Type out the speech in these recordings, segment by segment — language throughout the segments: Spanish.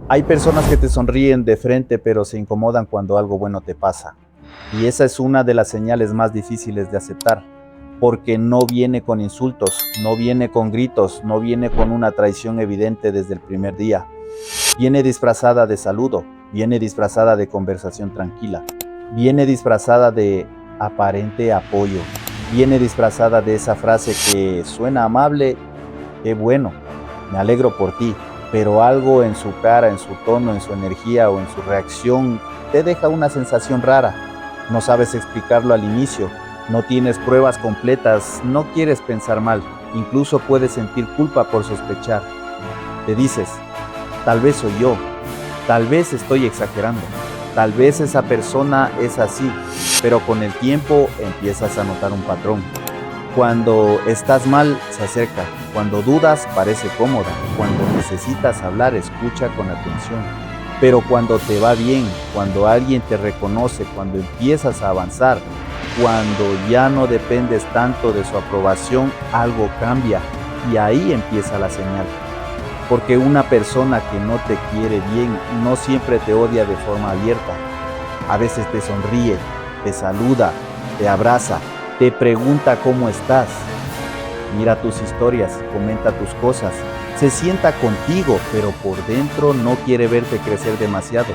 Hay personas que te sonríen de frente, pero se incomodan cuando algo bueno te pasa. Y esa es una de las señales más difíciles de aceptar, porque no viene con insultos, no viene con gritos, no viene con una traición evidente desde el primer día. Viene disfrazada de saludo, viene disfrazada de conversación tranquila, viene disfrazada de aparente apoyo, viene disfrazada de esa frase que suena amable. Qué bueno, me alegro por ti, pero algo en su cara, en su tono, en su energía o en su reacción te deja una sensación rara. No sabes explicarlo al inicio, no tienes pruebas completas, no quieres pensar mal, incluso puedes sentir culpa por sospechar. Te dices, tal vez soy yo, tal vez estoy exagerando, tal vez esa persona es así, pero con el tiempo empiezas a notar un patrón. Cuando estás mal, se acerca. Cuando dudas, parece cómoda. Cuando necesitas hablar, escucha con atención. Pero cuando te va bien, cuando alguien te reconoce, cuando empiezas a avanzar, cuando ya no dependes tanto de su aprobación, algo cambia. Y ahí empieza la señal. Porque una persona que no te quiere bien no siempre te odia de forma abierta. A veces te sonríe, te saluda, te abraza, te pregunta cómo estás, mira tus historias, comenta tus cosas, se sienta contigo, pero por dentro no quiere verte crecer demasiado.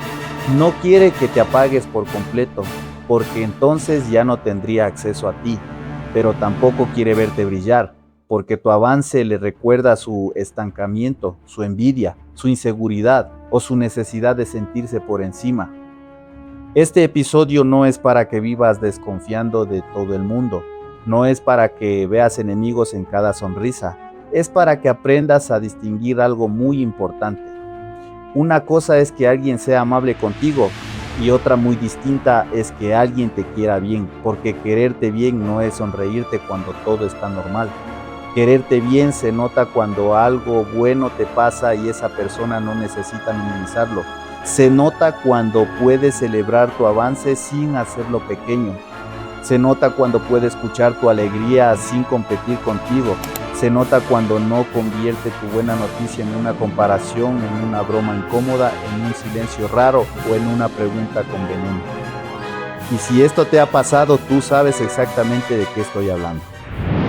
No quiere que te apagues por completo, porque entonces ya no tendría acceso a ti, pero tampoco quiere verte brillar, porque tu avance le recuerda su estancamiento, su envidia, su inseguridad o su necesidad de sentirse por encima. Este episodio no es para que vivas desconfiando de todo el mundo, no es para que veas enemigos en cada sonrisa, es para que aprendas a distinguir algo muy importante. Una cosa es que alguien sea amable contigo y otra muy distinta es que alguien te quiera bien, porque quererte bien no es sonreírte cuando todo está normal. Quererte bien se nota cuando algo bueno te pasa y esa persona no necesita minimizarlo. Se nota cuando puedes celebrar tu avance sin hacerlo pequeño. Se nota cuando puede escuchar tu alegría sin competir contigo. Se nota cuando no convierte tu buena noticia en una comparación, en una broma incómoda, en un silencio raro o en una pregunta con veneno. Y si esto te ha pasado, tú sabes exactamente de qué estoy hablando.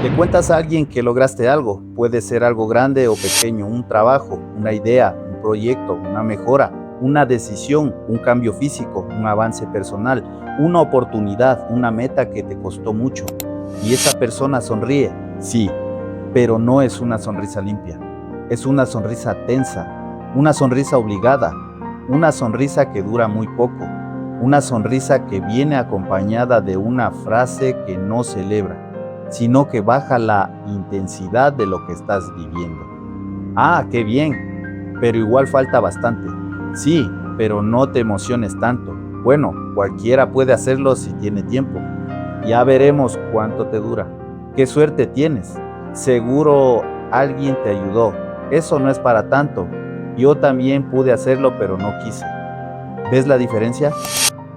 Le cuentas a alguien que lograste algo, puede ser algo grande o pequeño, un trabajo, una idea, un proyecto, una mejora, una decisión, un cambio físico, un avance personal, una oportunidad, una meta que te costó mucho. Y esa persona sonríe, sí, pero no es una sonrisa limpia, es una sonrisa tensa, una sonrisa obligada, una sonrisa que dura muy poco, una sonrisa que viene acompañada de una frase que no celebra, sino que baja la intensidad de lo que estás viviendo. Ah, qué bien, pero igual falta bastante. Sí, pero no te emociones tanto. Bueno, cualquiera puede hacerlo si tiene tiempo. Ya veremos cuánto te dura. Qué suerte tienes. Seguro alguien te ayudó. Eso no es para tanto. Yo también pude hacerlo, pero no quise. ¿Ves la diferencia?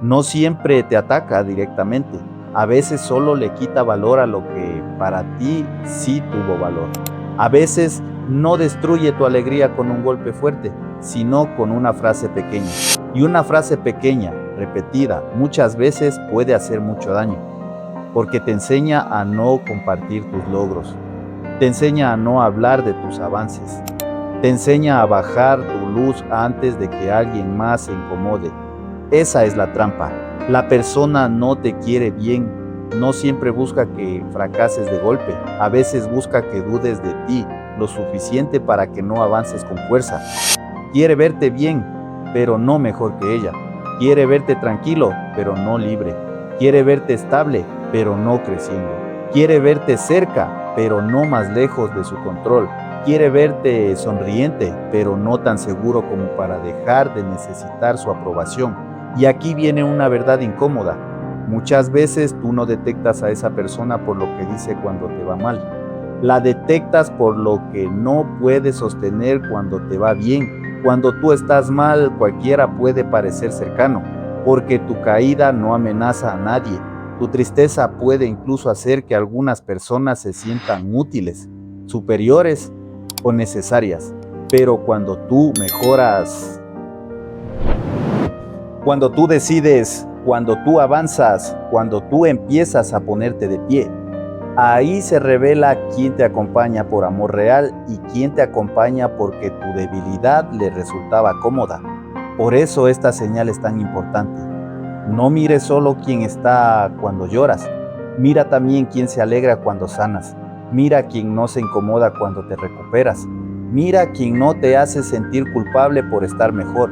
No siempre te ataca directamente. A veces solo le quita valor a lo que para ti sí tuvo valor. A veces no destruye tu alegría con un golpe fuerte, sino con una frase pequeña. Y una frase pequeña, repetida, muchas veces puede hacer mucho daño, porque te enseña a no compartir tus logros, te enseña a no hablar de tus avances, te enseña a bajar tu luz antes de que alguien más se incomode. Esa es la trampa. La persona no te quiere bien, no siempre busca que fracases de golpe, a veces busca que dudes de ti lo suficiente para que no avances con fuerza. Quiere verte bien, pero no mejor que ella. Quiere verte tranquilo, pero no libre. Quiere verte estable, pero no creciendo. Quiere verte cerca, pero no más lejos de su control. Quiere verte sonriente, pero no tan seguro como para dejar de necesitar su aprobación. Y aquí viene una verdad incómoda. Muchas veces tú no detectas a esa persona por lo que dice cuando te va mal. La detectas por lo que no puedes sostener cuando te va bien. Cuando tú estás mal, cualquiera puede parecer cercano, porque tu caída no amenaza a nadie. Tu tristeza puede incluso hacer que algunas personas se sientan útiles, superiores o necesarias. Pero cuando tú mejoras, Cuando tú decides, cuando tú avanzas, cuando tú empiezas a ponerte de pie, ahí se revela quién te acompaña por amor real y quién te acompaña porque tu debilidad le resultaba cómoda. Por eso esta señal es tan importante. No mires solo quién está cuando lloras, mira también quién se alegra cuando sanas. Mira quién no se incomoda cuando te recuperas. Mira quién no te hace sentir culpable por estar mejor.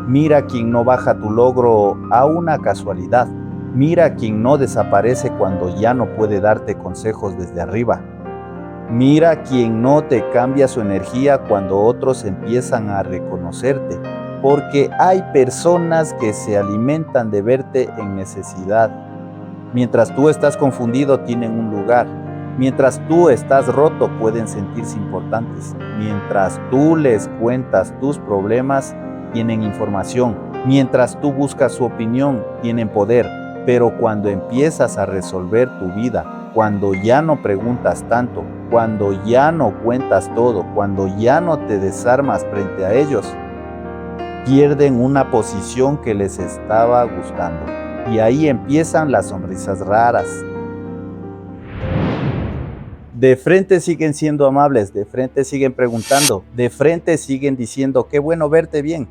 Mira quién no baja tu logro a una casualidad. Mira quien no desaparece cuando ya no puede darte consejos desde arriba. Mira quien no te cambia su energía cuando otros empiezan a reconocerte, porque hay personas que se alimentan de verte en necesidad. Mientras tú estás confundido, tienen un lugar. Mientras tú estás roto, pueden sentirse importantes. Mientras tú les cuentas tus problemas, tienen información. Mientras tú buscas su opinión, tienen poder. Pero cuando empiezas a resolver tu vida, cuando ya no preguntas tanto, cuando ya no cuentas todo, cuando ya no te desarmas frente a ellos, pierden una posición que les estaba gustando. Y ahí empiezan las sonrisas raras. De frente siguen siendo amables, de frente siguen preguntando, de frente siguen diciendo qué bueno verte bien.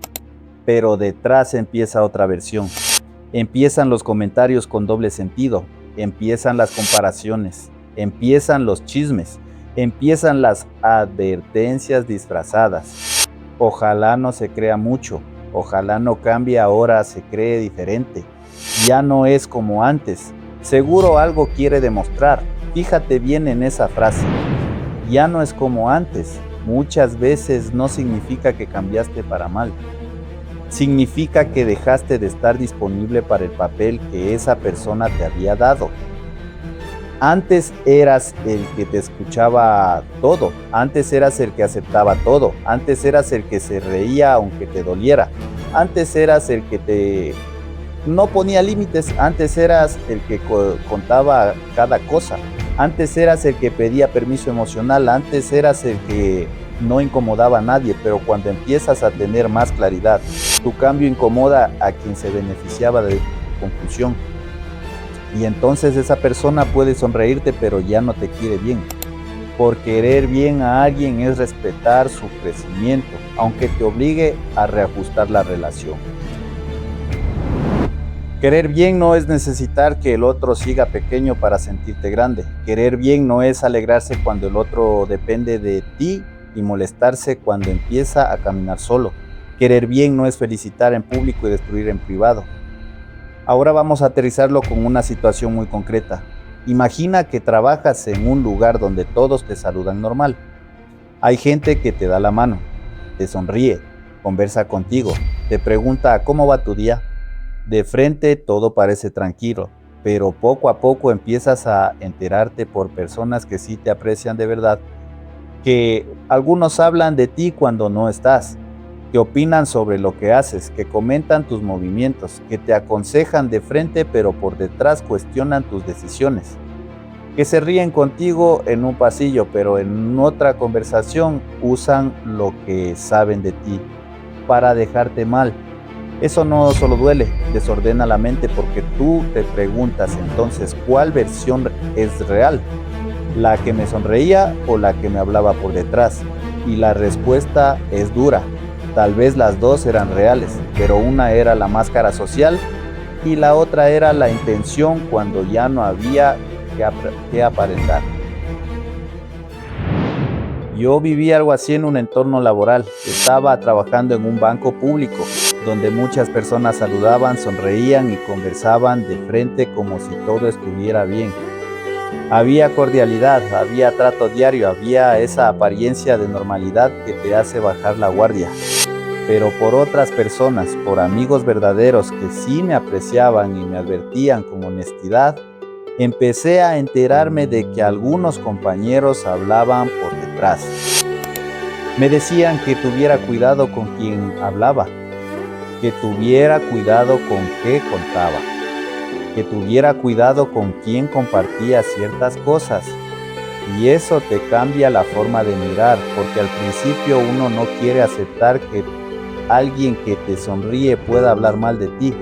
Pero detrás empieza otra versión. Empiezan los comentarios con doble sentido, empiezan las comparaciones, empiezan los chismes, empiezan las advertencias disfrazadas. Ojalá no se crea mucho, ojalá no cambie ahora, se cree diferente. Ya no es como antes, seguro algo quiere demostrar. Fíjate bien en esa frase. Ya no es como antes, muchas veces no significa que cambiaste para mal. Significa que dejaste de estar disponible para el papel que esa persona te había dado. Antes eras el que te escuchaba todo, antes eras el que aceptaba todo, antes eras el que se reía aunque te doliera, antes eras el que no ponía límites, antes eras el que contaba cada cosa, antes eras el que pedía permiso emocional, antes eras el que no incomodaba a nadie, pero cuando empiezas a tener más claridad, tu cambio incomoda a quien se beneficiaba de tu confusión. Y entonces esa persona puede sonreírte, pero ya no te quiere bien. Por querer bien a alguien es respetar su crecimiento, aunque te obligue a reajustar la relación. Querer bien no es necesitar que el otro siga pequeño para sentirte grande. Querer bien no es alegrarse cuando el otro depende de ti y molestarse cuando empieza a caminar solo. Querer bien no es felicitar en público y destruir en privado. Ahora vamos a aterrizarlo con una situación muy concreta. Imagina que trabajas en un lugar donde todos te saludan normal. Hay gente que te da la mano, te sonríe, conversa contigo, te pregunta ¿cómo va tu día? De frente todo parece tranquilo, pero poco a poco empiezas a enterarte por personas que sí te aprecian de verdad, que algunos hablan de ti cuando no estás, que opinan sobre lo que haces, que comentan tus movimientos, que te aconsejan de frente pero por detrás cuestionan tus decisiones, que se ríen contigo en un pasillo pero en otra conversación usan lo que saben de ti para dejarte mal. Eso no solo duele, desordena la mente porque tú te preguntas entonces ¿cuál versión es real? ¿La que me sonreía o la que me hablaba por detrás? Y la respuesta es dura. Tal vez las dos eran reales, pero una era la máscara social y la otra era la intención cuando ya no había que aparentar. Yo viví algo así en un entorno laboral. Estaba trabajando en un banco público, donde muchas personas saludaban, sonreían y conversaban de frente como si todo estuviera bien. Había cordialidad, había trato diario, había esa apariencia de normalidad que te hace bajar la guardia. Pero por otras personas, por amigos verdaderos que sí me apreciaban y me advertían con honestidad, empecé a enterarme de que algunos compañeros hablaban por detrás. Me decían que tuviera cuidado con quien hablaba, que tuviera cuidado con qué contaba, que tuviera cuidado con quién compartía ciertas cosas. Y eso te cambia la forma de mirar, porque al principio uno no quiere aceptar que alguien que te sonríe pueda hablar mal de ti.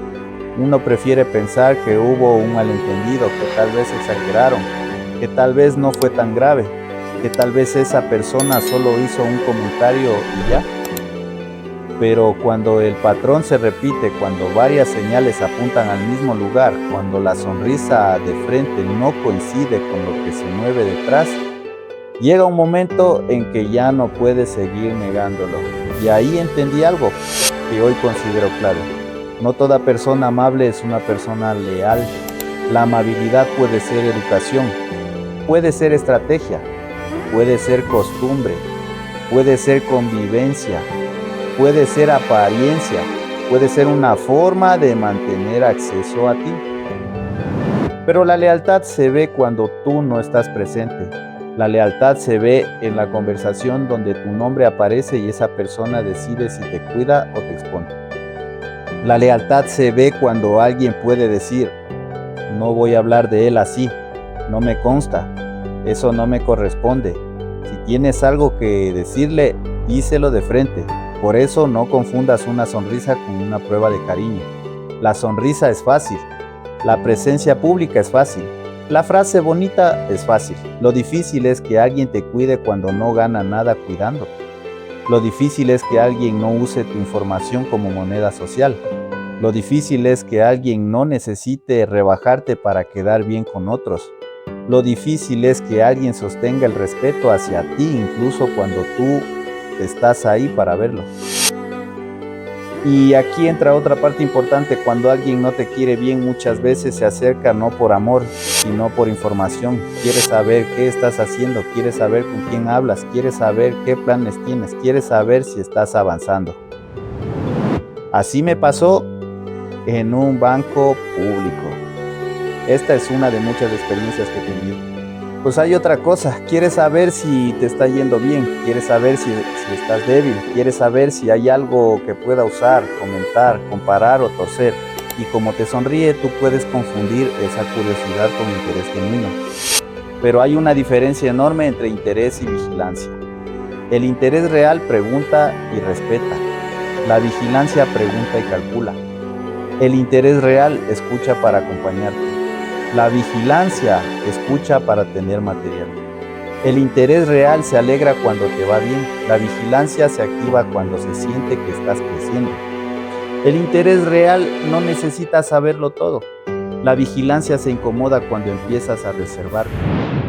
Uno prefiere pensar que hubo un malentendido, que tal vez exageraron, que tal vez no fue tan grave, que tal vez esa persona solo hizo un comentario y ya. Pero cuando el patrón se repite, cuando varias señales apuntan al mismo lugar, cuando la sonrisa de frente no coincide con lo que se mueve detrás, llega un momento en que ya no puedes seguir negándolo. Y ahí entendí algo que hoy considero clave. No toda persona amable es una persona leal. La amabilidad puede ser educación, puede ser estrategia, puede ser costumbre, puede ser convivencia, puede ser apariencia, puede ser una forma de mantener acceso a ti. Pero la lealtad se ve cuando tú no estás presente. La lealtad se ve en la conversación donde tu nombre aparece y esa persona decide si te cuida o te expone. La lealtad se ve cuando alguien puede decir, no voy a hablar de él así, no me consta, eso no me corresponde. Si tienes algo que decirle, díselo de frente. Por eso no confundas una sonrisa con una prueba de cariño. La sonrisa es fácil, la presencia pública es fácil, la frase bonita es fácil. Lo difícil es que alguien te cuide cuando no gana nada cuidándote. Lo difícil es que alguien no use tu información como moneda social. Lo difícil es que alguien no necesite rebajarte para quedar bien con otros. Lo difícil es que alguien sostenga el respeto hacia ti incluso cuando tú estás ahí para verlo. Y aquí entra otra parte importante. Cuando alguien no te quiere bien, muchas veces se acerca no por amor, sino por información. Quiere saber qué estás haciendo, quiere saber con quién hablas, quiere saber qué planes tienes, quiere saber si estás avanzando. Así me pasó en un banco público. Esta es una de muchas experiencias que he tenido. Pues hay otra cosa, quieres saber si te está yendo bien, quieres saber si estás débil, quieres saber si hay algo que pueda usar, comentar, comparar o torcer. Y como te sonríe, tú puedes confundir esa curiosidad con interés genuino. Pero hay una diferencia enorme entre interés y vigilancia. El interés real pregunta y respeta. La vigilancia pregunta y calcula. El interés real escucha para acompañarte. La vigilancia escucha para tener material. El interés real se alegra cuando te va bien. La vigilancia se activa cuando se siente que estás creciendo. El interés real no necesita saberlo todo. La vigilancia se incomoda cuando empiezas a reservar.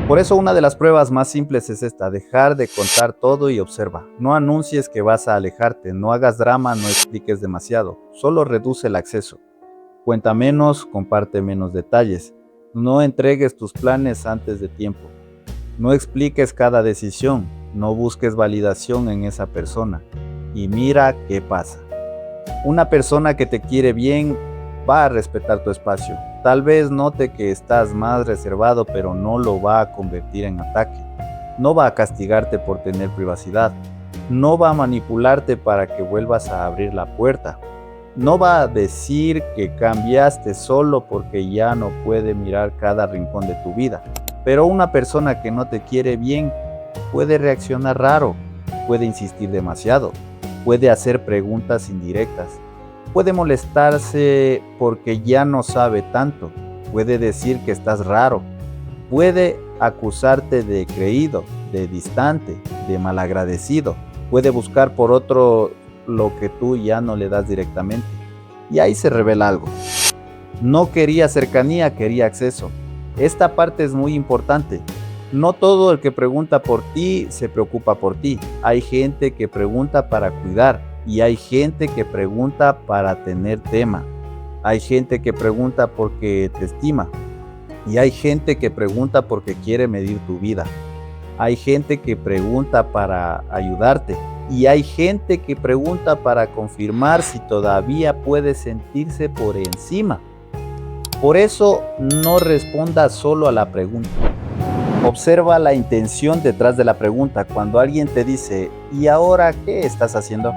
Por eso una de las pruebas más simples es esta: dejar de contar todo y observa. No anuncies que vas a alejarte, no hagas drama, no expliques demasiado, solo reduce el acceso. Cuenta menos, comparte menos detalles. No entregues tus planes antes de tiempo. No expliques cada decisión. No busques validación en esa persona. Y mira qué pasa. Una persona que te quiere bien va a respetar tu espacio. Tal vez note que estás más reservado, pero no lo va a convertir en ataque. No va a castigarte por tener privacidad. No va a manipularte para que vuelvas a abrir la puerta. No va a decir que cambiaste solo porque ya no puede mirar cada rincón de tu vida. Pero una persona que no te quiere bien puede reaccionar raro, puede insistir demasiado, puede hacer preguntas indirectas, puede molestarse porque ya no sabe tanto, puede decir que estás raro, puede acusarte de creído, de distante, de malagradecido, puede buscar por otro lo que tú ya no le das directamente. Y ahí se revela algo. No quería cercanía, quería acceso. Esta parte es muy importante. No todo el que pregunta por ti se preocupa por ti. Hay gente que pregunta para cuidar y hay gente que pregunta para tener tema. Hay gente que pregunta porque te estima y hay gente que pregunta porque quiere medir tu vida. Hay gente que pregunta para ayudarte. Y hay gente que pregunta para confirmar si todavía puede sentirse por encima. Por eso no responda solo a la pregunta. Observa la intención detrás de la pregunta. Cuando alguien te dice, ¿y ahora qué estás haciendo?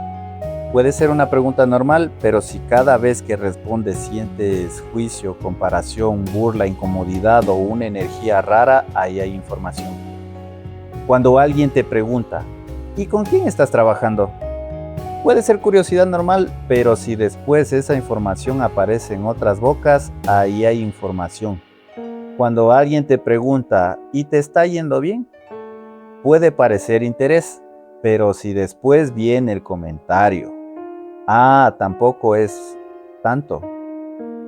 Puede ser una pregunta normal, pero si cada vez que respondes sientes juicio, comparación, burla, incomodidad o una energía rara, ahí hay información. Cuando alguien te pregunta, ¿y con quién estás trabajando? Puede ser curiosidad normal, pero si después esa información aparece en otras bocas, ahí hay información. Cuando alguien te pregunta, ¿y te está yendo bien? Puede parecer interés, pero si después viene el comentario, tampoco es tanto.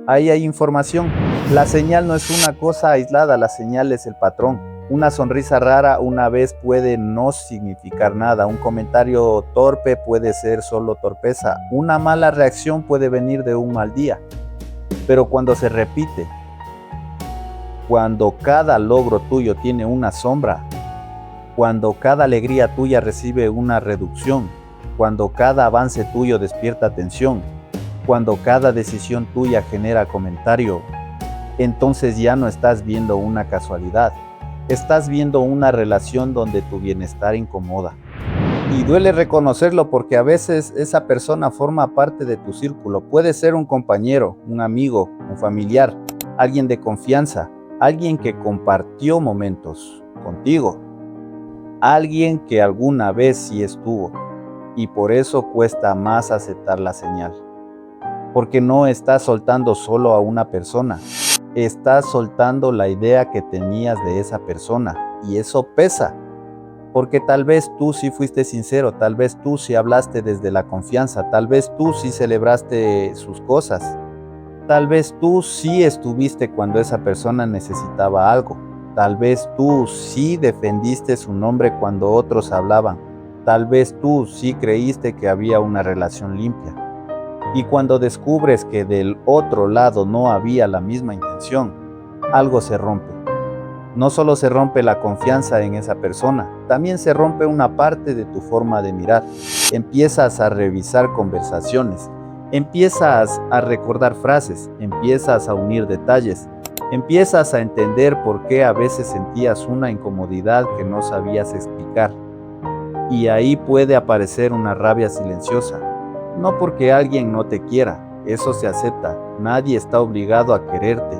Ahí hay información. La señal no es una cosa aislada, la señal es el patrón. Una sonrisa rara una vez puede no significar nada. Un comentario torpe puede ser solo torpeza. Una mala reacción puede venir de un mal día. Pero cuando se repite, cuando cada logro tuyo tiene una sombra, cuando cada alegría tuya recibe una reducción, cuando cada avance tuyo despierta atención, cuando cada decisión tuya genera comentario, entonces ya no estás viendo una casualidad, estás viendo una relación donde tu bienestar incomoda. Y duele reconocerlo porque a veces esa persona forma parte de tu círculo. Puede ser un compañero, un amigo, un familiar, alguien de confianza, alguien que compartió momentos contigo, alguien que alguna vez sí estuvo. Y por eso cuesta más aceptar la señal. Porque no estás soltando solo a una persona, estás soltando la idea que tenías de esa persona y eso pesa, porque tal vez tú sí fuiste sincero, tal vez tú sí hablaste desde la confianza, tal vez tú sí celebraste sus cosas, tal vez tú sí estuviste cuando esa persona necesitaba algo, tal vez tú sí defendiste su nombre cuando otros hablaban, tal vez tú sí creíste que había una relación limpia. Y cuando descubres que del otro lado no había la misma intención, algo se rompe. No solo se rompe la confianza en esa persona, también se rompe una parte de tu forma de mirar. Empiezas a revisar conversaciones, empiezas a recordar frases, empiezas a unir detalles, empiezas a entender por qué a veces sentías una incomodidad que no sabías explicar. Y ahí puede aparecer una rabia silenciosa. No porque alguien no te quiera, eso se acepta, nadie está obligado a quererte.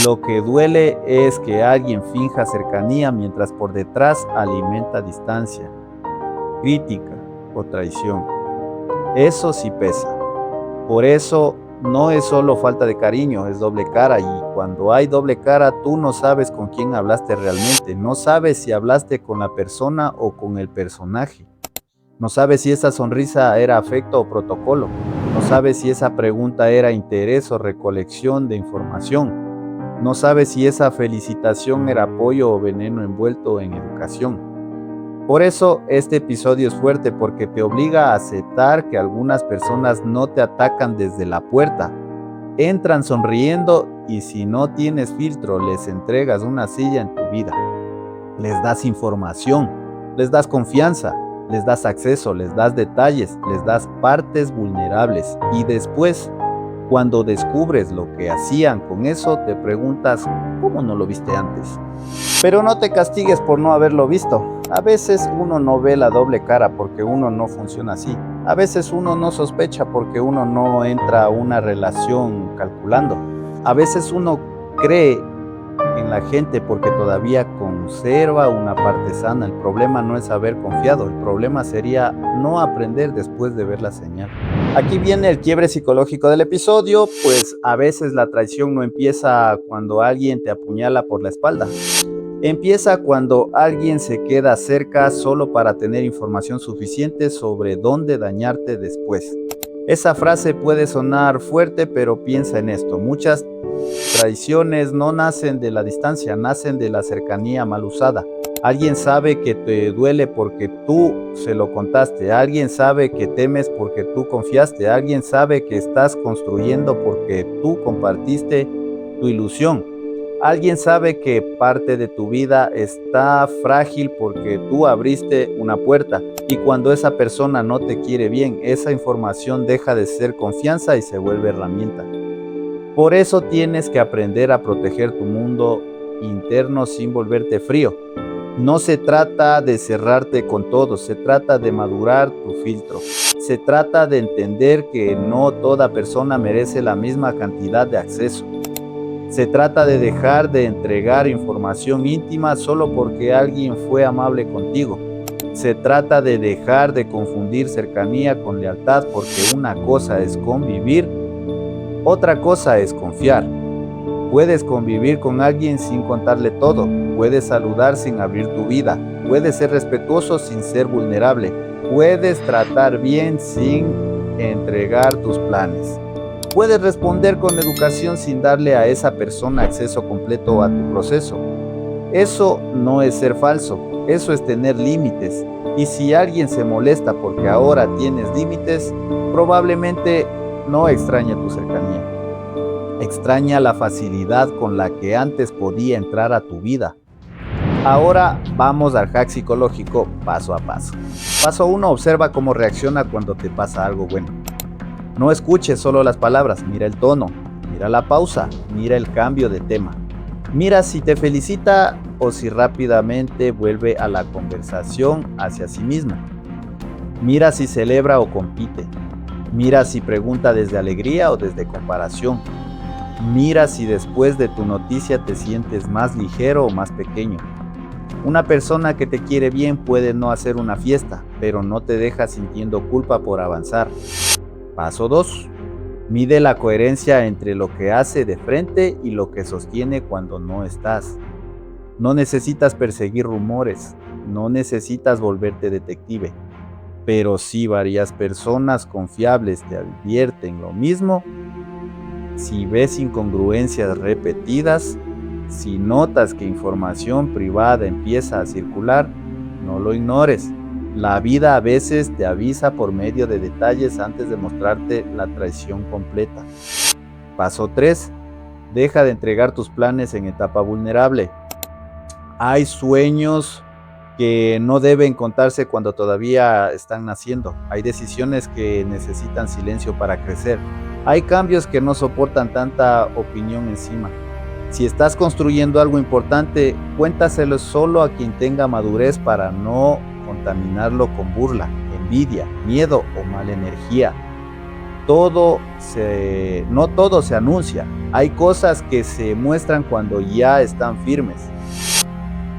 Lo que duele es que alguien finja cercanía mientras por detrás alimenta distancia, crítica o traición. Eso sí pesa. Por eso no es solo falta de cariño, es doble cara y cuando hay doble cara tú no sabes con quién hablaste realmente, no sabes si hablaste con la persona o con el personaje. No sabes si esa sonrisa era afecto o protocolo. No sabes si esa pregunta era interés o recolección de información. No sabes si esa felicitación era apoyo o veneno envuelto en educación. Por eso este episodio es fuerte porque te obliga a aceptar que algunas personas no te atacan desde la puerta. Entran sonriendo y si no tienes filtro les entregas una silla en tu vida. Les das información, les das confianza. Les das acceso, les das detalles, les das partes vulnerables y después, cuando descubres lo que hacían con eso, te preguntas, ¿cómo no lo viste antes? Pero no te castigues por no haberlo visto. A veces uno no ve la doble cara porque uno no funciona así. A veces uno no sospecha porque uno no entra a una relación calculando. A veces uno cree en la gente porque todavía conserva una parte sana. El problema no es haber confiado, el problema sería no aprender después de ver la señal. Aquí viene el quiebre psicológico del episodio, pues a veces la traición no empieza cuando alguien te apuñala por la espalda. Empieza cuando alguien se queda cerca solo para tener información suficiente sobre dónde dañarte después. Esa frase puede sonar fuerte, pero piensa en esto. Muchas traiciones no nacen de la distancia, nacen de la cercanía mal usada. Alguien sabe que te duele porque tú se lo contaste. Alguien sabe que temes porque tú confiaste. Alguien sabe que estás construyendo porque tú compartiste tu ilusión. Alguien sabe que parte de tu vida está frágil porque tú abriste una puerta y cuando esa persona no te quiere bien, esa información deja de ser confianza y se vuelve herramienta. Por eso tienes que aprender a proteger tu mundo interno sin volverte frío. No se trata de cerrarte con todo, se trata de madurar tu filtro. Se trata de entender que no toda persona merece la misma cantidad de acceso. Se trata de dejar de entregar información íntima solo porque alguien fue amable contigo. Se trata de dejar de confundir cercanía con lealtad, porque una cosa es convivir, otra cosa es confiar. Puedes convivir con alguien sin contarle todo, puedes saludar sin abrir tu vida, puedes ser respetuoso sin ser vulnerable, puedes tratar bien sin entregar tus planes. Puedes responder con educación sin darle a esa persona acceso completo a tu proceso. Eso no es ser falso, eso es tener límites. Y si alguien se molesta porque ahora tienes límites, probablemente no extraña tu cercanía. Extraña la facilidad con la que antes podía entrar a tu vida. Ahora vamos al hack psicológico paso a paso. Paso 1. Observa cómo reacciona cuando te pasa algo bueno. No escuches solo las palabras, mira el tono, mira la pausa, mira el cambio de tema. Mira si te felicita o si rápidamente vuelve a la conversación hacia sí mismo. Mira si celebra o compite. Mira si pregunta desde alegría o desde comparación. Mira si después de tu noticia te sientes más ligero o más pequeño. Una persona que te quiere bien puede no hacer una fiesta, pero no te deja sintiendo culpa por avanzar. Paso 2. Mide la coherencia entre lo que hace de frente y lo que sostiene cuando no estás. No necesitas perseguir rumores, no necesitas volverte detective. Pero si varias personas confiables te advierten lo mismo, si ves incongruencias repetidas, si notas que información privada empieza a circular, no lo ignores. La vida a veces te avisa por medio de detalles antes de mostrarte la traición completa. Paso 3. Deja de entregar tus planes en etapa vulnerable. Hay sueños que no deben contarse cuando todavía están naciendo. Hay decisiones que necesitan silencio para crecer. Hay cambios que no soportan tanta opinión encima. Si estás construyendo algo importante, cuéntaselo solo a quien tenga madurez para no contaminarlo con burla, envidia, miedo o mala energía. No todo se anuncia. Hay cosas que se muestran cuando ya están firmes.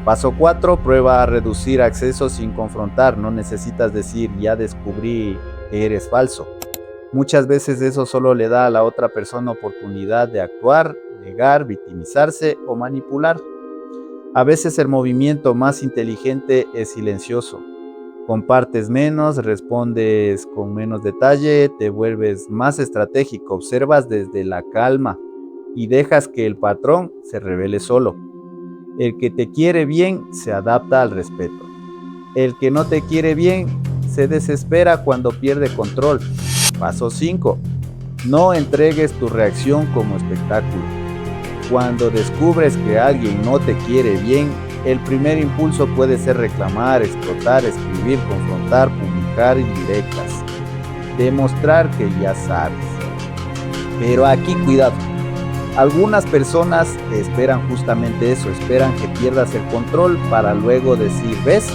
Paso 4. Prueba a reducir acceso sin confrontar. No necesitas decir, ya descubrí que eres falso. Muchas veces eso solo le da a la otra persona oportunidad de actuar, negar, victimizarse o manipular. A veces el movimiento más inteligente es silencioso. Compartes menos, respondes con menos detalle, te vuelves más estratégico, observas desde la calma y dejas que el patrón se revele solo. El que te quiere bien se adapta al respeto. El que no te quiere bien se desespera cuando pierde control. Paso 5. No entregues tu reacción como espectáculo. Cuando descubres que alguien no te quiere bien, el primer impulso puede ser reclamar, explotar, escribir, confrontar, publicar indirectas, demostrar que ya sabes. Pero aquí cuidado. Algunas personas esperan justamente eso, esperan que pierdas el control para luego decir, ¿ves?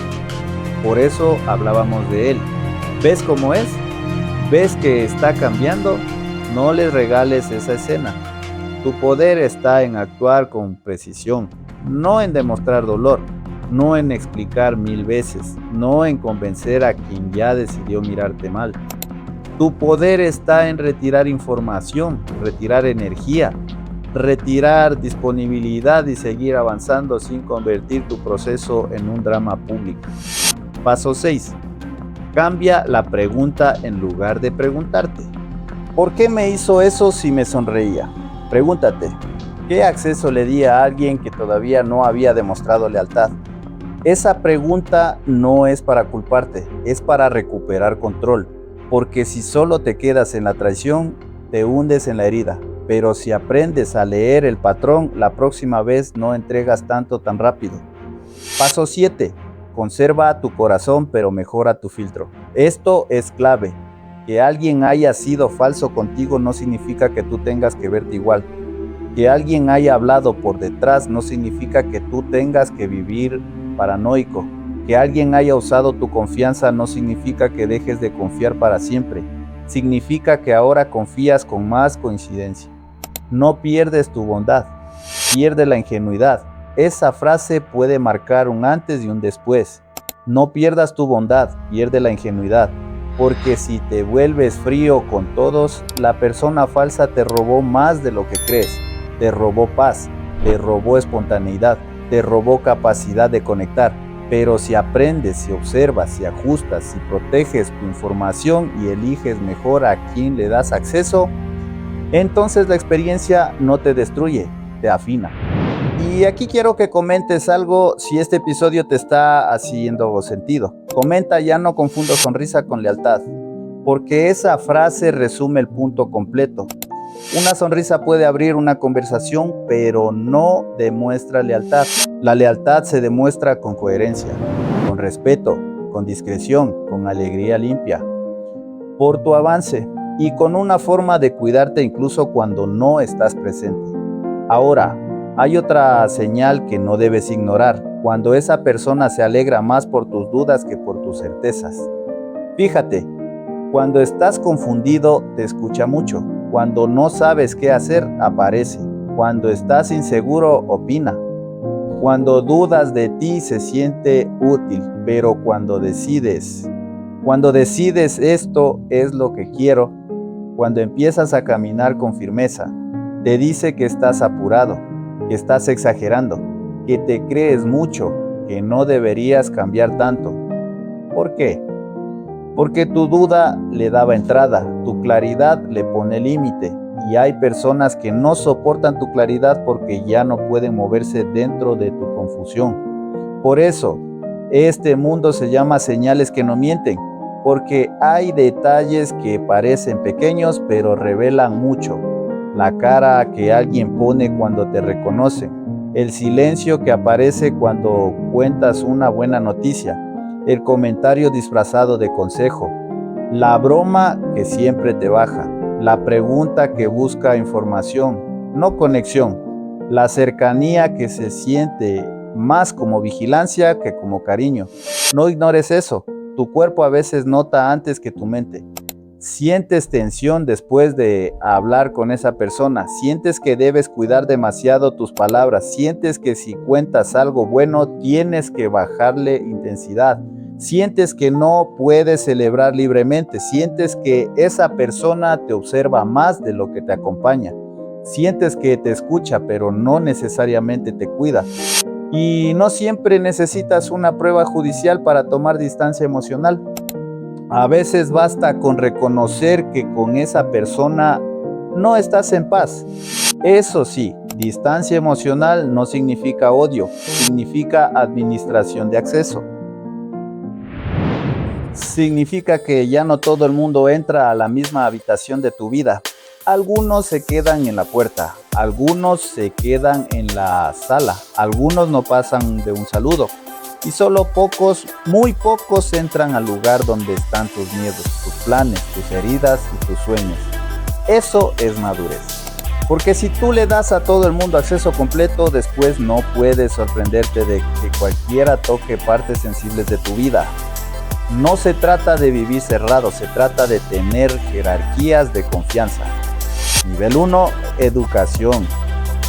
Por eso hablábamos de él. ¿Ves cómo es? ¿Ves que está cambiando? No les regales esa escena. Tu poder está en actuar con precisión, no en demostrar dolor, no en explicar 1000 veces, no en convencer a quien ya decidió mirarte mal. Tu poder está en retirar información, retirar energía, retirar disponibilidad y seguir avanzando sin convertir tu proceso en un drama público. Paso 6. Cambia la pregunta en lugar de preguntarte. ¿Por qué me hizo eso si me sonreía? Pregúntate, ¿qué acceso le di a alguien que todavía no había demostrado lealtad? Esa pregunta no es para culparte, es para recuperar control, porque si solo te quedas en la traición, te hundes en la herida. Pero si aprendes a leer el patrón, la próxima vez no entregas tanto tan rápido. Paso 7. Conserva tu corazón, pero mejora tu filtro. Esto es clave. Que alguien haya sido falso contigo no significa que tú tengas que verte igual. Que alguien haya hablado por detrás no significa que tú tengas que vivir paranoico. Que alguien haya usado tu confianza no significa que dejes de confiar para siempre. Significa que ahora confías con más coincidencia. No pierdes tu bondad, pierde la ingenuidad. Esa frase puede marcar un antes y un después. No pierdas tu bondad, pierde la ingenuidad, porque si te vuelves frío con todos, la persona falsa te robó más de lo que crees. Te robó paz, te robó espontaneidad, te robó capacidad de conectar. Pero si aprendes, si observas, si ajustas, si proteges tu información y eliges mejor a quién le das acceso, entonces la experiencia no te destruye, te afina. Y aquí quiero que comentes algo si este episodio te está haciendo sentido. Comenta, ya no confundo sonrisa con lealtad, porque esa frase resume el punto completo. Una sonrisa puede abrir una conversación, pero no demuestra lealtad. La lealtad se demuestra con coherencia, con respeto, con discreción, con alegría limpia, por tu avance y con una forma de cuidarte incluso cuando no estás presente. Ahora, hay otra señal que no debes ignorar, cuando esa persona se alegra más por tus dudas que por tus certezas. Fíjate, cuando estás confundido, te escucha mucho. Cuando no sabes qué hacer, aparece. Cuando estás inseguro, opina. Cuando dudas de ti, se siente útil. Pero cuando decides esto es lo que quiero, cuando empiezas a caminar con firmeza, te dice que estás apurado, que estás exagerando, que te crees mucho, que no deberías cambiar tanto. ¿Por qué? Porque tu duda le daba entrada, tu claridad le pone límite, y hay personas que no soportan tu claridad porque ya no pueden moverse dentro de tu confusión. Por eso, este mundo se llama señales que no mienten, porque hay detalles que parecen pequeños pero revelan mucho. La cara que alguien pone cuando te reconoce, el silencio que aparece cuando cuentas una buena noticia, el comentario disfrazado de consejo, la broma que siempre te baja, la pregunta que busca información, no conexión, la cercanía que se siente más como vigilancia que como cariño. No ignores eso, tu cuerpo a veces nota antes que tu mente. Sientes tensión después de hablar con esa persona, sientes que debes cuidar demasiado tus palabras, sientes que si cuentas algo bueno tienes que bajarle intensidad, sientes que no puedes celebrar libremente, sientes que esa persona te observa más de lo que te acompaña, sientes que te escucha pero no necesariamente te cuida. Y no siempre necesitas una prueba judicial para tomar distancia emocional. A veces basta con reconocer que con esa persona no estás en paz. Eso sí, distancia emocional no significa odio, significa administración de acceso. Significa que ya no todo el mundo entra a la misma habitación de tu vida. Algunos se quedan en la puerta, algunos se quedan en la sala, algunos no pasan de un saludo. Y solo pocos, muy pocos entran al lugar donde están tus miedos, tus planes, tus heridas y tus sueños. Eso es madurez. Porque si tú le das a todo el mundo acceso completo, después no puedes sorprenderte de que cualquiera toque partes sensibles de tu vida. No se trata de vivir cerrado, se trata de tener jerarquías de confianza. Nivel 1, educación.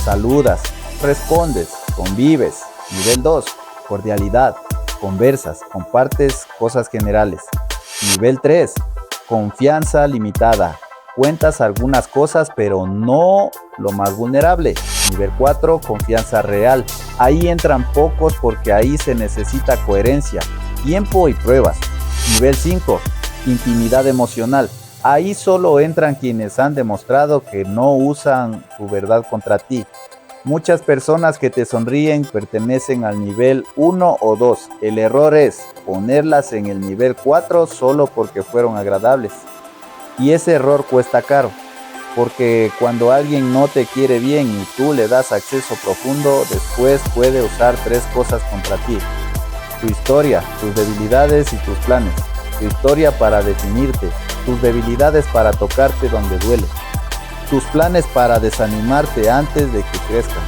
Saludas, respondes, convives. Nivel 2, cordialidad, conversas, compartes cosas generales. Nivel 3, confianza limitada. Cuentas algunas cosas, pero no lo más vulnerable. Nivel 4, confianza real. Ahí entran pocos porque ahí se necesita coherencia, tiempo y pruebas. Nivel 5, intimidad emocional. Ahí solo entran quienes han demostrado que no usan tu verdad contra ti. Muchas personas que te sonríen pertenecen al nivel 1 o 2. El error es ponerlas en el nivel 4 solo porque fueron agradables. Y ese error cuesta caro, porque cuando alguien no te quiere bien y tú le das acceso profundo, después puede usar 3 cosas contra ti. Tu historia, tus debilidades y tus planes. Tu historia para definirte, tus debilidades para tocarte donde duele. Tus planes para desanimarte antes de que crezcan.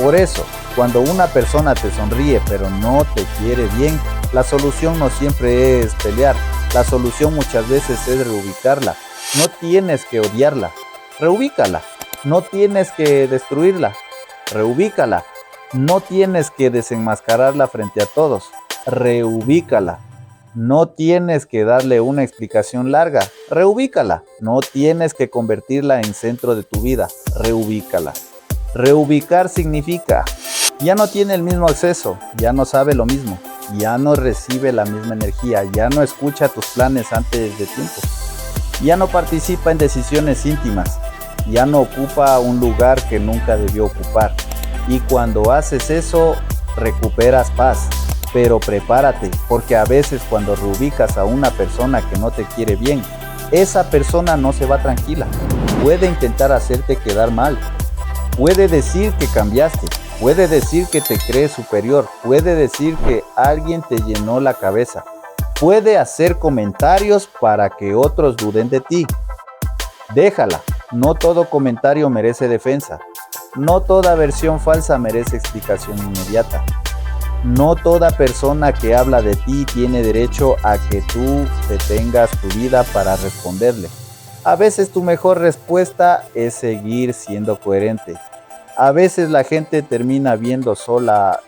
Por eso, cuando una persona te sonríe pero no te quiere bien, la solución no siempre es pelear. La solución muchas veces es reubicarla. No tienes que odiarla, reubícala. No tienes que destruirla, reubícala. No tienes que desenmascararla frente a todos. reubícala. No tienes que darle una explicación larga, reubícala. No tienes que convertirla en centro de tu vida, reubícala. Reubicar significa, ya no tiene el mismo acceso, ya no sabe lo mismo, ya no recibe la misma energía, ya no escucha tus planes antes de tiempo, ya no participa en decisiones íntimas, ya no ocupa un lugar que nunca debió ocupar. Y cuando haces eso, recuperas paz. Pero prepárate, porque a veces cuando reubicas a una persona que no te quiere bien, esa persona no se va tranquila. Puede intentar hacerte quedar mal. Puede decir que cambiaste. Puede decir que te crees superior. Puede decir que alguien te llenó la cabeza. Puede hacer comentarios para que otros duden de ti. Déjala. No todo comentario merece defensa. No toda versión falsa merece explicación inmediata. No toda persona que habla de ti tiene derecho a que tú detengas tu vida para responderle. A veces tu mejor respuesta es seguir siendo coherente. A veces la gente termina viendo sola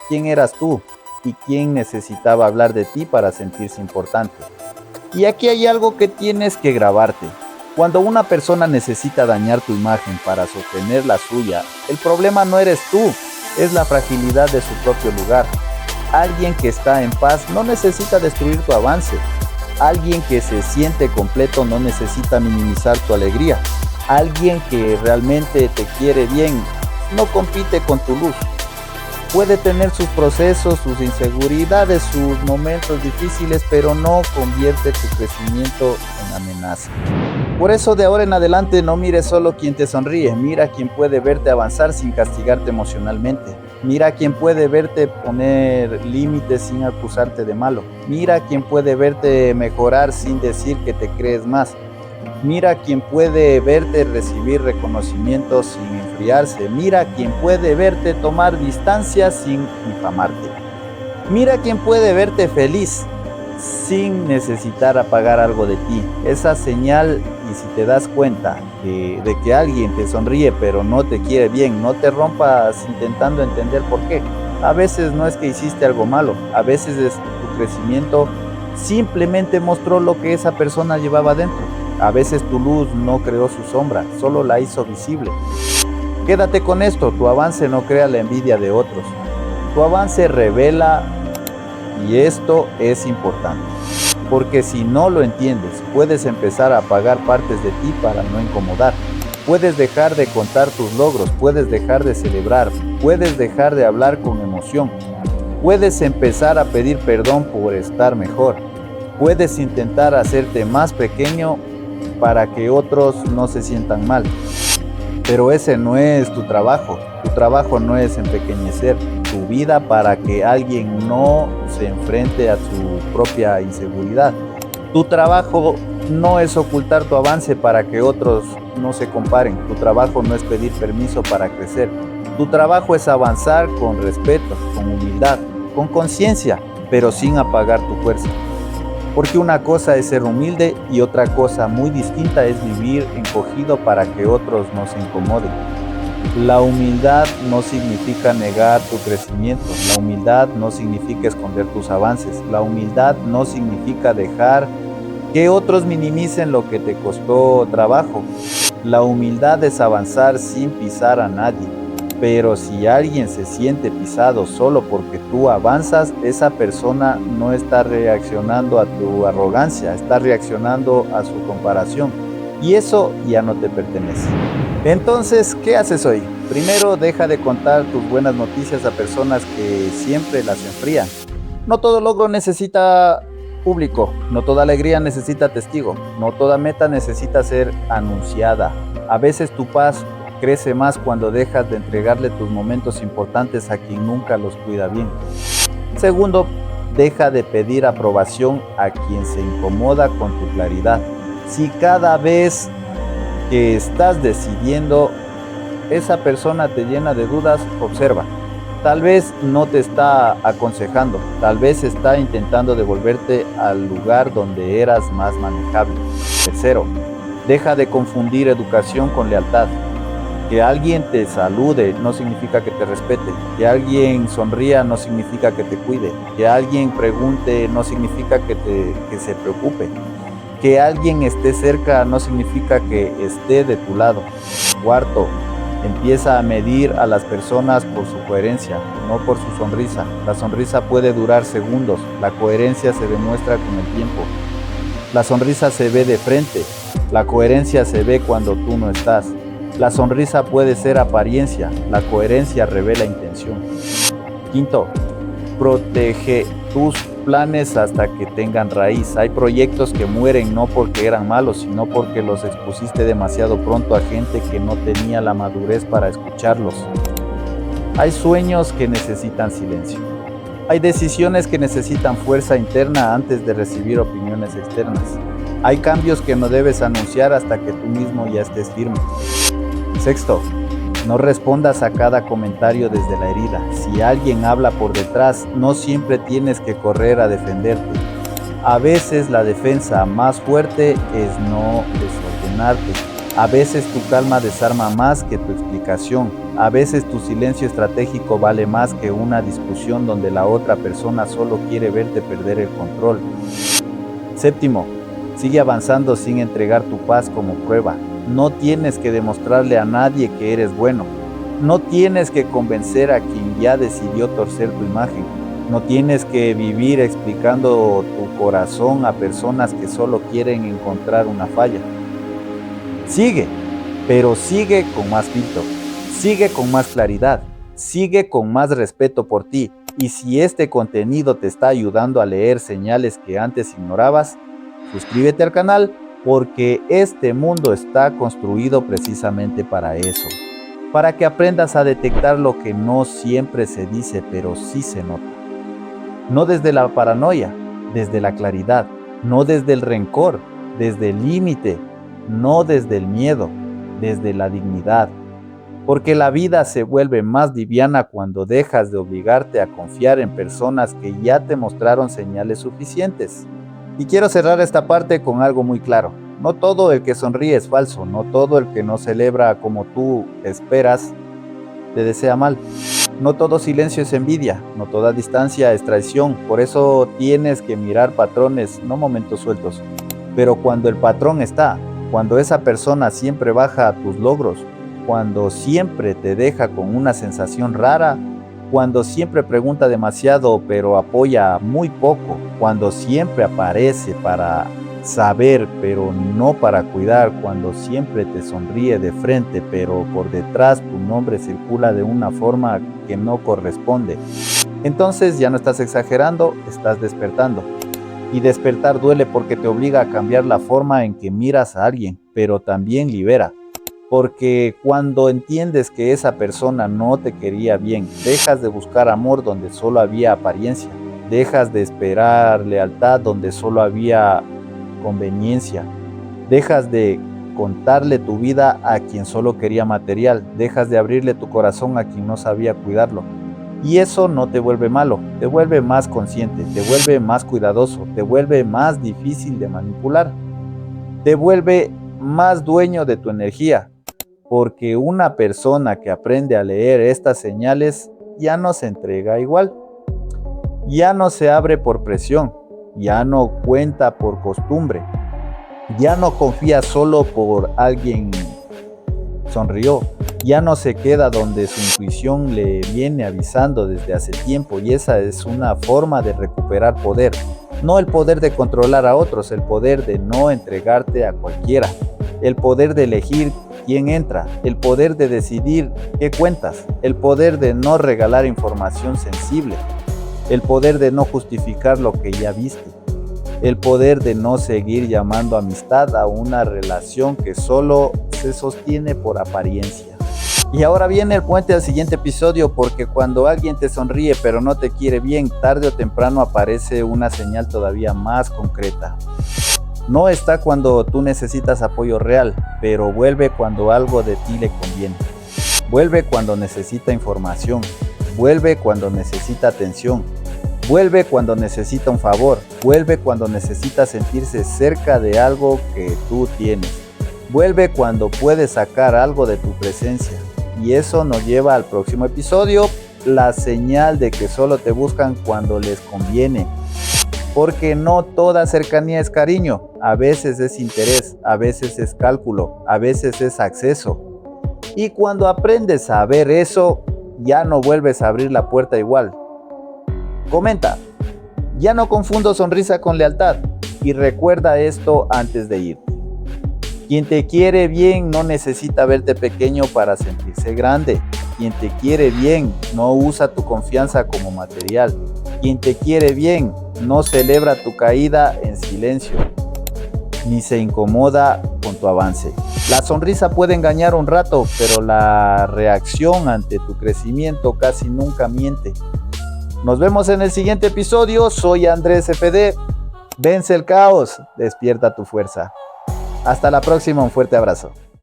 quién eras tú y quién necesitaba hablar de ti para sentirse importante. Y aquí hay algo que tienes que grabarte. Cuando una persona necesita dañar tu imagen para sostener la suya, el problema no eres tú. Es la fragilidad de su propio lugar. Alguien que está en paz no necesita destruir tu avance. Alguien que se siente completo no necesita minimizar tu alegría. Alguien que realmente te quiere bien no compite con tu luz. Puede tener sus procesos, sus inseguridades, sus momentos difíciles, pero no convierte tu crecimiento en amenaza. Por eso de ahora en adelante no mires solo quien te sonríe, mira quien puede verte avanzar sin castigarte emocionalmente. Mira quien puede verte poner límites sin acusarte de malo. Mira quien puede verte mejorar sin decir que te crees más. Mira quien puede verte recibir reconocimiento sin enfriarse. Mira quien puede verte tomar distancia sin difamarte. Mira quien puede verte feliz sin necesitar apagar algo de ti. Esa señal, y si te das cuenta de que alguien te sonríe pero no te quiere bien, no te rompas intentando entender por qué. A veces no es que hiciste algo malo, a veces es tu crecimiento simplemente mostró lo que esa persona llevaba dentro. A veces tu luz no creó su sombra, solo la hizo visible. Quédate con esto, tu avance no crea la envidia de otros. Tu avance revela, y esto es importante, porque si no lo entiendes, puedes empezar a apagar partes de ti para no incomodar. Puedes dejar de contar tus logros, puedes dejar de celebrar, puedes dejar de hablar con emoción. Puedes empezar a pedir perdón por estar mejor. Puedes intentar hacerte más pequeño para que otros no se sientan mal. Pero ese no es tu trabajo. Tu trabajo no es empequeñecer tu vida para que alguien no se enfrente a su propia inseguridad. Tu trabajo no es ocultar tu avance para que otros no se comparen. Tu trabajo no es pedir permiso para crecer. Tu trabajo es avanzar con respeto, con humildad, con conciencia, pero sin apagar tu fuerza. Porque una cosa es ser humilde y otra cosa muy distinta es vivir encogido para que otros no se incomoden. La humildad no significa negar tu crecimiento. La humildad no significa esconder tus avances. La humildad no significa dejar que otros minimicen lo que te costó trabajo. La humildad es avanzar sin pisar a nadie. Pero si alguien se siente pisado solo porque tú avanzas, esa persona no está reaccionando a tu arrogancia, está reaccionando a su comparación. Y eso ya no te pertenece. Entonces, ¿qué haces hoy? Primero, deja de contar tus buenas noticias a personas que siempre las enfrían. No todo logro necesita público, no toda alegría necesita testigo, no toda meta necesita ser anunciada. A veces tu paz crece más cuando dejas de entregarle tus momentos importantes a quien nunca los cuida bien. Segundo, deja de pedir aprobación a quien se incomoda con tu claridad. Si cada vez que estás decidiendo, esa persona te llena de dudas, observa. Tal vez no te está aconsejando, tal vez está intentando devolverte al lugar donde eras más manejable. Tercero, deja de confundir educación con lealtad. Que alguien te salude no significa que te respete. Que alguien sonría no significa que te cuide. Que alguien pregunte no significa que se preocupe. Que alguien esté cerca no significa que esté de tu lado. Cuarto, empieza a medir a las personas por su coherencia, no por su sonrisa. La sonrisa puede durar segundos. La coherencia se demuestra con el tiempo. La sonrisa se ve de frente. La coherencia se ve cuando tú no estás. La sonrisa puede ser apariencia, la coherencia revela intención. Quinto, protege tus planes hasta que tengan raíz. Hay proyectos que mueren no porque eran malos, sino porque los expusiste demasiado pronto a gente que no tenía la madurez para escucharlos. Hay sueños que necesitan silencio. Hay decisiones que necesitan fuerza interna antes de recibir opiniones externas. Hay cambios que no debes anunciar hasta que tú mismo ya estés firme. Sexto, no respondas a cada comentario desde la herida. Si alguien habla por detrás, no siempre tienes que correr a defenderte. A veces la defensa más fuerte es no desordenarte. A veces tu calma desarma más que tu explicación. A veces tu silencio estratégico vale más que una discusión donde la otra persona solo quiere verte perder el control. Séptimo, sigue avanzando sin entregar tu paz como prueba. No tienes que demostrarle a nadie que eres bueno. No tienes que convencer a quien ya decidió torcer tu imagen. No tienes que vivir explicando tu corazón a personas que solo quieren encontrar una falla. Sigue, pero sigue con más filtro. Sigue con más claridad. Sigue con más respeto por ti. Y si este contenido te está ayudando a leer señales que antes ignorabas, suscríbete al canal, porque este mundo está construido precisamente para eso, para que aprendas a detectar lo que no siempre se dice, pero sí se nota. No desde la paranoia, desde la claridad, no desde el rencor, desde el límite, no desde el miedo, desde la dignidad. Porque la vida se vuelve más liviana cuando dejas de obligarte a confiar en personas que ya te mostraron señales suficientes. Y quiero cerrar esta parte con algo muy claro. No todo el que sonríe es falso, no todo el que no celebra como tú esperas te desea mal. No todo silencio es envidia, no toda distancia es traición. Por eso tienes que mirar patrones, no momentos sueltos. Pero cuando el patrón está, cuando esa persona siempre baja a tus logros, cuando siempre te deja con una sensación rara, cuando siempre pregunta demasiado pero apoya muy poco, cuando siempre aparece para saber pero no para cuidar, cuando siempre te sonríe de frente pero por detrás tu nombre circula de una forma que no corresponde, entonces ya no estás exagerando, estás despertando. Y despertar duele porque te obliga a cambiar la forma en que miras a alguien, pero también libera. Porque cuando entiendes que esa persona no te quería bien, dejas de buscar amor donde solo había apariencia, dejas de esperar lealtad donde solo había conveniencia, dejas de contarle tu vida a quien solo quería material, dejas de abrirle tu corazón a quien no sabía cuidarlo. Y eso no te vuelve malo, te vuelve más consciente, te vuelve más cuidadoso, te vuelve más difícil de manipular, te vuelve más dueño de tu energía. Porque una persona que aprende a leer estas señales ya no se entrega igual, ya no se abre por presión, ya no cuenta por costumbre, ya no confía solo por alguien sonrió, ya no se queda donde su intuición le viene avisando desde hace tiempo, y esa es una forma de recuperar poder, no el poder de controlar a otros, el poder de no entregarte a cualquiera, el poder de elegir quién entra, el poder de decidir qué cuentas, el poder de no regalar información sensible, el poder de no justificar lo que ya viste, el poder de no seguir llamando amistad a una relación que solo se sostiene por apariencia. Y ahora viene el puente al siguiente episodio, porque cuando alguien te sonríe pero no te quiere bien, tarde o temprano aparece una señal todavía más concreta. No está cuando tú necesitas apoyo real, pero vuelve cuando algo de ti le conviene. Vuelve cuando necesita información. Vuelve cuando necesita atención. Vuelve cuando necesita un favor. Vuelve cuando necesita sentirse cerca de algo que tú tienes. Vuelve cuando puedes sacar algo de tu presencia. Y eso nos lleva al próximo episodio, la señal de que solo te buscan cuando les conviene. Porque no toda cercanía es cariño, a veces es interés, a veces es cálculo, a veces es acceso. Y cuando aprendes a ver eso, ya no vuelves a abrir la puerta igual. Comenta, ya no confundo sonrisa con lealtad, y recuerda esto antes de irte. Quien te quiere bien no necesita verte pequeño para sentirse grande. Quien te quiere bien no usa tu confianza como material. Quien te quiere bien no celebra tu caída en silencio, ni se incomoda con tu avance. La sonrisa puede engañar un rato, pero la reacción ante tu crecimiento casi nunca miente. Nos vemos en el siguiente episodio. Soy Andrés FD. Vence el caos, despierta tu fuerza. Hasta la próxima, un fuerte abrazo.